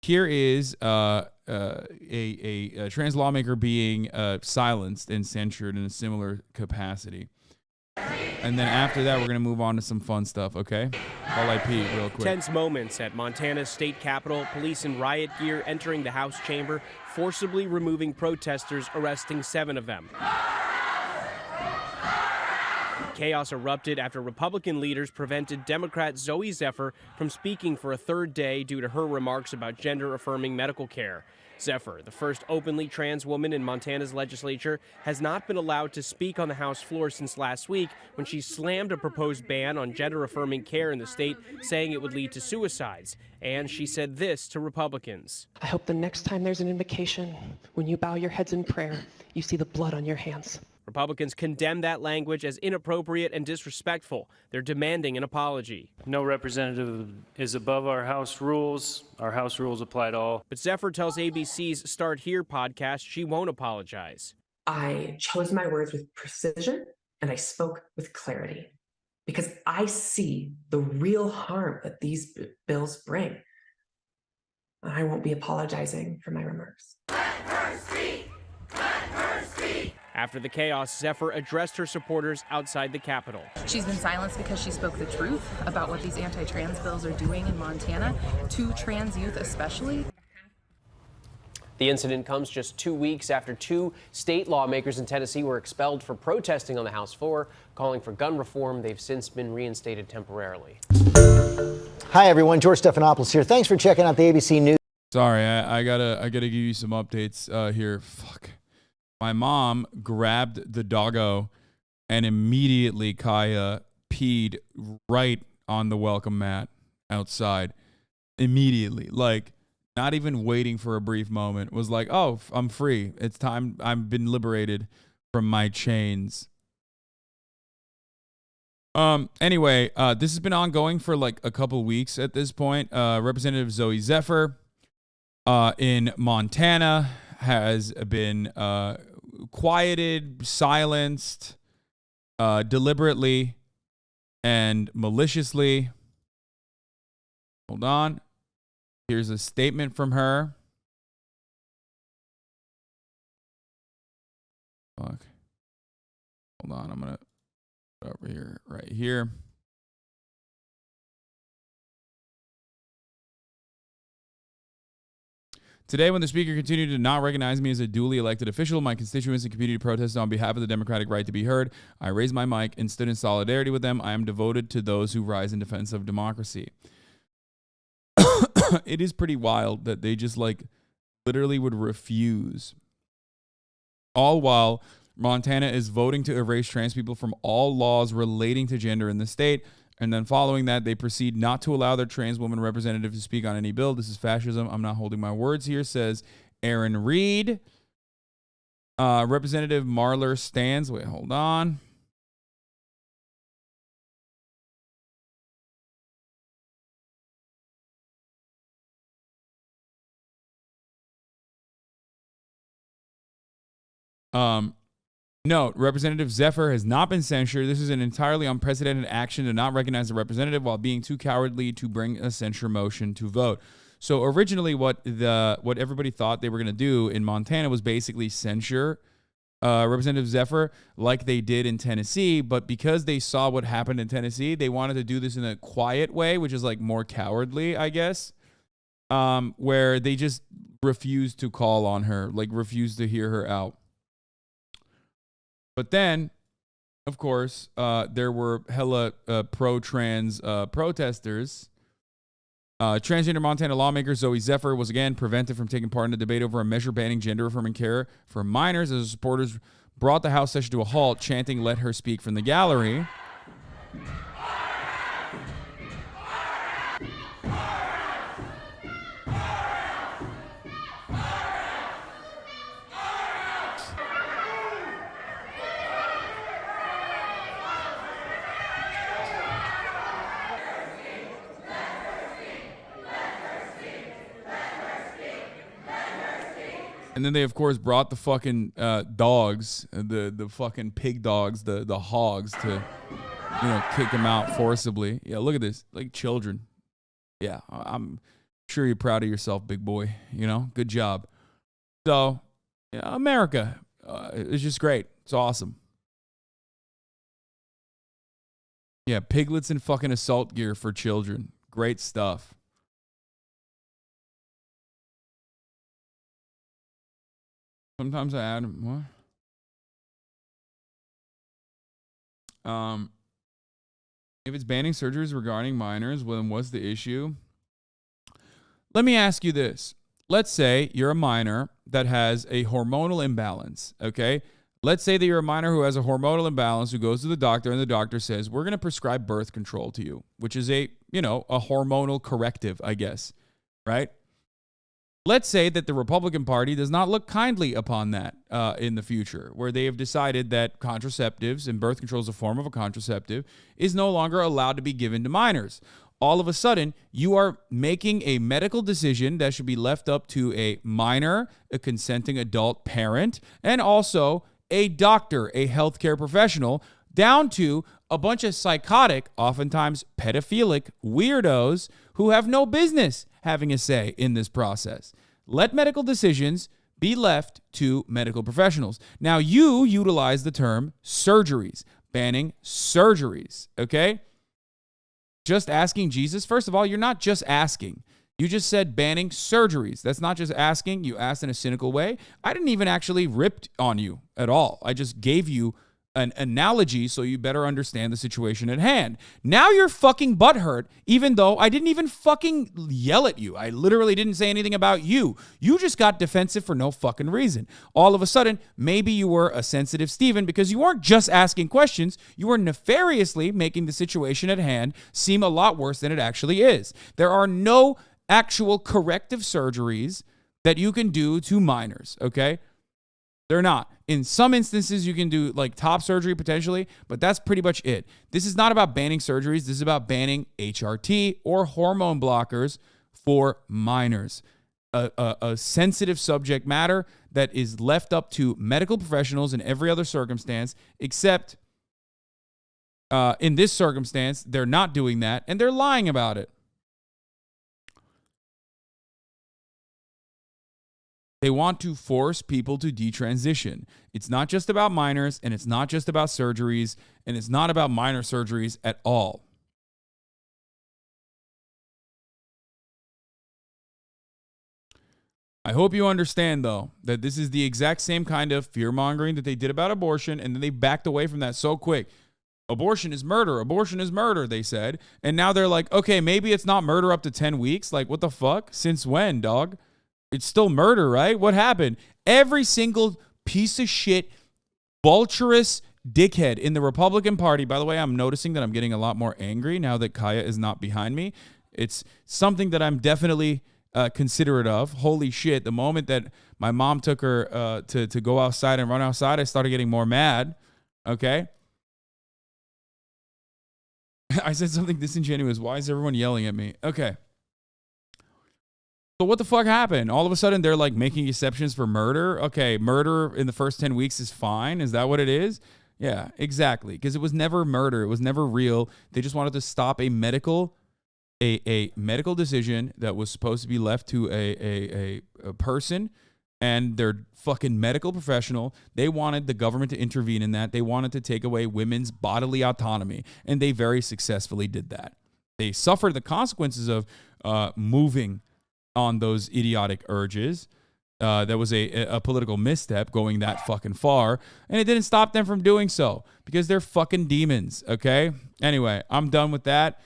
here is a trans lawmaker being silenced and censured in a similar capacity. And then after that, we're going to move on to some fun stuff, okay? All IP real quick. Tense moments at Montana's state capitol, police in riot gear entering the House chamber, forcibly removing protesters, arresting 7 of them. Chaos erupted after Republican leaders prevented Democrat Zooey Zephyr from speaking for a 3rd day due to her remarks about gender-affirming medical care. Zephyr, the first openly trans woman in Montana's legislature, has not been allowed to speak on the House floor since last week when she slammed a proposed ban on gender-affirming care in the state, saying it would lead to suicides. And she said this to Republicans. I hope the next time there's an invocation, when you bow your heads in prayer, you see the blood on your hands. Republicans condemn that language as inappropriate and disrespectful. They're demanding an apology. No representative is above our House rules. Our House rules apply to all. But Zephyr tells ABC's Start Here podcast she won't apologize. I chose my words with precision and I spoke with clarity because I see the real harm that these bills bring. I won't be apologizing for my remarks. Let her speak! Let her speak! After the chaos, Zephyr addressed her supporters outside the Capitol. She's been silenced because she spoke the truth about what these anti-trans bills are doing in Montana, to trans youth especially. The incident comes just 2 weeks after 2 state lawmakers in Tennessee were expelled for protesting on the House floor, calling for gun reform. They've since been reinstated temporarily. Hi, everyone. George Stephanopoulos here. Thanks for checking out the ABC News. Sorry, I gotta give you some updates here. Fuck. My mom grabbed the doggo and immediately Kaya peed right on the welcome mat outside. Immediately. Like, not even waiting for a brief moment. Was like, oh, I'm free. It's time. I've been liberated from my chains. Anyway, this has been ongoing for like a couple weeks at this point. Representative Zooey Zephyr in Montana has been quieted, silenced, deliberately and maliciously. Hold on. Here's a statement from her. Fuck. Hold on. I'm going to put it over here, right here. Today, when the speaker continued to not recognize me as a duly elected official, my constituents and community protested on behalf of the democratic right to be heard. I raised my mic and stood in solidarity with them. I am devoted to those who rise in defense of democracy. It is pretty wild that they just like literally would refuse. All while Montana is voting to erase trans people from all laws relating to gender in the state. And then following that, they proceed not to allow their trans woman representative to speak on any bill. This is fascism. I'm not holding my words here, says Aaron Reed. Representative Marler stands. Wait, hold on. Note, Representative Zephyr has not been censured. This is an entirely unprecedented action to not recognize the representative while being too cowardly to bring a censure motion to vote. So originally what everybody thought they were going to do in Montana was basically censure Representative Zephyr like they did in Tennessee, but because they saw what happened in Tennessee, they wanted to do this in a quiet way, which is like more cowardly, I guess, where they just refused to call on her, like refused to hear her out. But then, of course, there were hella pro-trans protesters. Transgender Montana lawmaker Zooey Zephyr was again prevented from taking part in a debate over a measure banning gender-affirming care for minors as supporters brought the House session to a halt, chanting, "Let her speak" from the gallery. And then they, of course, brought the fucking dogs, the fucking pig dogs, the hogs to, kick them out forcibly. Yeah, look at this, like children. Yeah, Sure, you're proud of yourself, big boy. You know, good job. So, yeah, America is just great. It's awesome. Yeah, piglets and fucking assault gear for children. Great stuff. Sometimes I add what? If it's banning surgeries regarding minors, well, then what's the issue? Let me ask you this. Let's say you're a minor that has a hormonal imbalance, okay? Let's say that you're a minor who has a hormonal imbalance who goes to the doctor and the doctor says, we're going to prescribe birth control to you, which is a hormonal corrective, I guess, right? Let's say that the Republican Party does not look kindly upon that in the future, where they have decided that contraceptives and birth control is a form of a contraceptive is no longer allowed to be given to minors. All of a sudden, you are making a medical decision that should be left up to a minor, a consenting adult parent, and also a doctor, a healthcare professional, down to a bunch of psychotic, oftentimes pedophilic weirdos who have no business having a say in this process. Let medical decisions be left to medical professionals. Now, you utilize the term surgeries, banning surgeries, okay? Just asking Jesus, first of all, you're not just asking. You just said banning surgeries. That's not just asking. You asked in a cynical way. I didn't even actually rip on you at all. I just gave you an analogy so you better understand the situation at hand. Now you're fucking butthurt, even though I didn't even fucking yell at you. I literally didn't say anything about you. You just got defensive for no fucking reason. All of a sudden, maybe you were a sensitive Steven because you weren't just asking questions. You were nefariously making the situation at hand seem a lot worse than it actually is. There are no actual corrective surgeries that you can do to minors, okay? They're not. In some instances, you can do like top surgery potentially, but that's pretty much it. This is not about banning surgeries. This is about banning HRT or hormone blockers for minors. A sensitive subject matter that is left up to medical professionals in every other circumstance, except in this circumstance, they're not doing that and they're lying about it. They want to force people to detransition. It's not just about minors, and it's not just about surgeries, and it's not about minor surgeries at all. I hope you understand, though, that this is the exact same kind of fear-mongering that they did about abortion, and then they backed away from that so quick. Abortion is murder, they said. And now they're like, okay, maybe it's not murder up to 10 weeks. Like, what the fuck? Since when, dog? It's still murder, right? What happened? Every single piece of shit, vulturous dickhead in the Republican Party. By the way, I'm noticing that I'm getting a lot more angry now that Kaya is not behind me. It's something that I'm definitely considerate of. Holy shit. The moment that my mom took her to go outside and run outside, I started getting more mad. Okay? I said something disingenuous. Why is everyone yelling at me? Okay. So what the fuck happened? All of a sudden, they're like making exceptions for murder. Okay, murder in the first 10 weeks is fine. Is that what it is? Yeah, exactly. Because it was never murder. It was never real. They just wanted to stop a medical decision that was supposed to be left to a person and their fucking medical professional. They wanted the government to intervene in that. They wanted to take away women's bodily autonomy, and they very successfully did that. They suffered the consequences of moving on those idiotic urges. That was a political misstep going that fucking far, and it didn't stop them from doing so because they're fucking demons, okay? Anyway, I'm done with that.